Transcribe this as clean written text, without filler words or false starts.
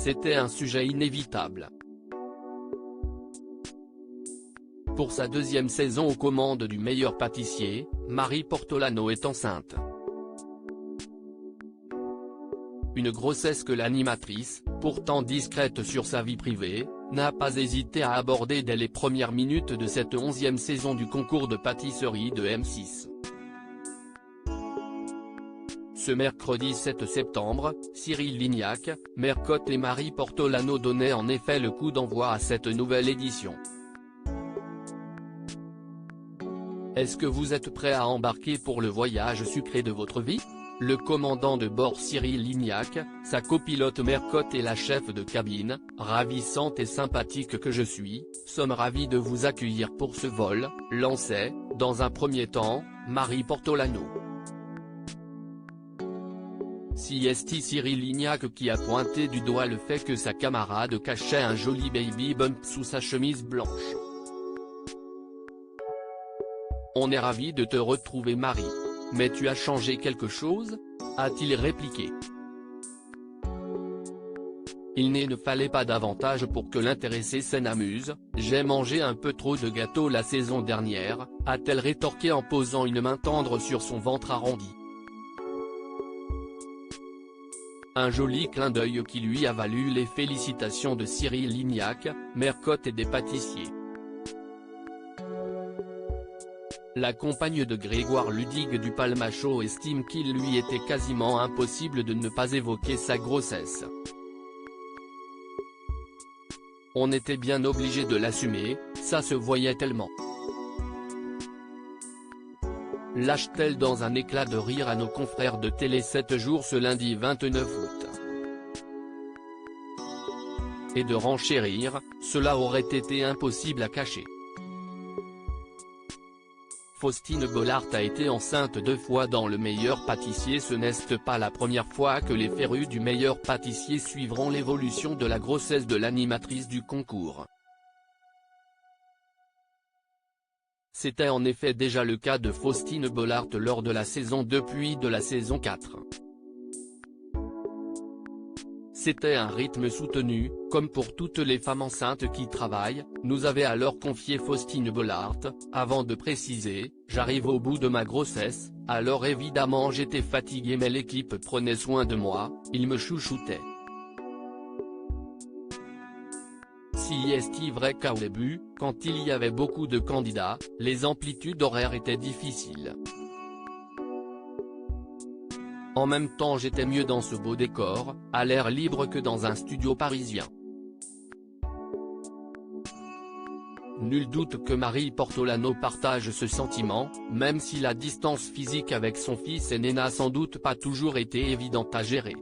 c'était un sujet inévitable. Pour sa deuxième saison aux commandes du meilleur pâtissier, Marie Portolano est enceinte. Une grossesse que l'animatrice, pourtant discrète sur sa vie privée, n'a pas hésité à aborder dès les premières minutes de cette 11e saison du concours de pâtisserie de M6. Ce mercredi 7 septembre, Cyril Lignac, Mercotte et Marie Portolano donnaient en effet le coup d'envoi à cette nouvelle édition. Est-ce que vous êtes prêt à embarquer pour le voyage sucré de votre vie ? Le commandant de bord Cyril Lignac, sa copilote Mercotte et la chef de cabine, ravissante et sympathique que je suis, sommes ravis de vous accueillir pour ce vol, lançait, dans un premier temps, Marie Portolano. C'est Cyril Lignac qui a pointé du doigt le fait que sa camarade cachait un joli baby bump sous sa chemise blanche. On est ravis de te retrouver Marie. Mais tu as changé quelque chose ? A-t-il répliqué. Il ne fallait pas davantage pour que l'intéressée s'en amuse, j'ai mangé un peu trop de gâteau la saison dernière, a-t-elle rétorqué en posant une main tendre sur son ventre arrondi. Un joli clin d'œil qui lui a valu les félicitations de Cyril Lignac, Mercotte et des pâtissiers. La compagne de Grégoire Ludig du Palma Show estime qu'il lui était quasiment impossible de ne pas évoquer sa grossesse. On était bien obligé de l'assumer, ça se voyait tellement. Lâche-t-elle dans un éclat de rire à nos confrères de Télé 7 jours ce lundi 29 août. Et de renchérir, cela aurait été impossible à cacher. Faustine Bollaert a été enceinte 2 fois dans Le Meilleur Pâtissier. Ce n'est pas la première fois que les férus du meilleur pâtissier suivront l'évolution de la grossesse de l'animatrice du concours. C'était en effet déjà le cas de Faustine Bollaert lors de la saison 2 puis de la saison 4. C'était un rythme soutenu, comme pour toutes les femmes enceintes qui travaillent, nous avait alors confié Faustine Bollaert, avant de préciser, j'arrive au bout de ma grossesse, alors évidemment j'étais fatiguée mais l'équipe prenait soin de moi, ils me chouchoutaient. Si est vrai qu'au début, quand il y avait beaucoup de candidats, les amplitudes horaires étaient difficiles. En même temps j'étais mieux dans ce beau décor, à l'air libre que dans un studio parisien. Nul doute que Marie Portolano partage ce sentiment, même si la distance physique avec son fils aîné n'a sans doute pas toujours été évidente à gérer.